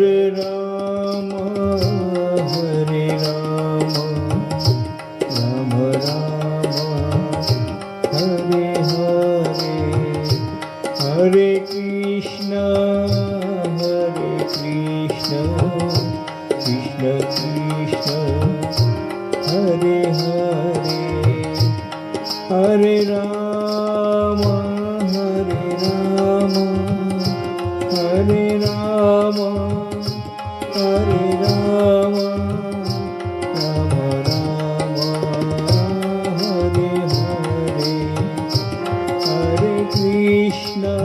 Hare Rama, Hare Rama, Rama Rama, Hare Hare, Hare Krishna, Krishna Krishna, Hare Hare, Hare Rama, Hare Rama, Hare Rama, Hare Rama, Rama Rama, Hare Hare, Hare Krishna,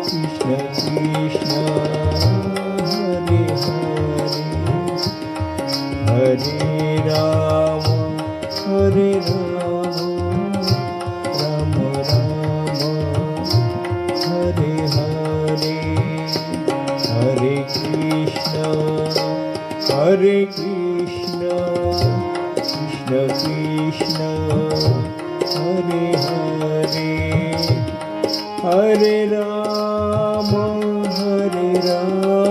Krishna Krishna, Hare Hare, Hare Rama, Hare Rama, Rama Rama, Hare Hare, Hare Krishna, Krishna Krishna, Hare Hare, Hare Rama, Hare Rama,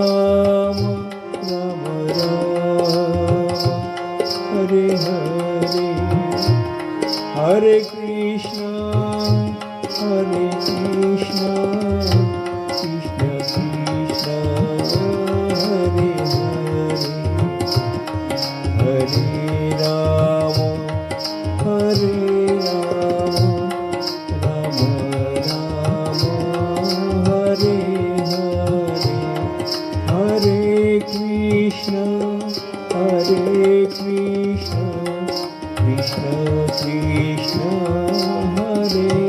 Rama Rama, Hare Hare, Hare Krishna, Krishna Krishna, Hare Hare, Hare Rama, Hare Rama, Rama Rama, Hare Hare, Hare Krishna, Krishna Krishna, Hare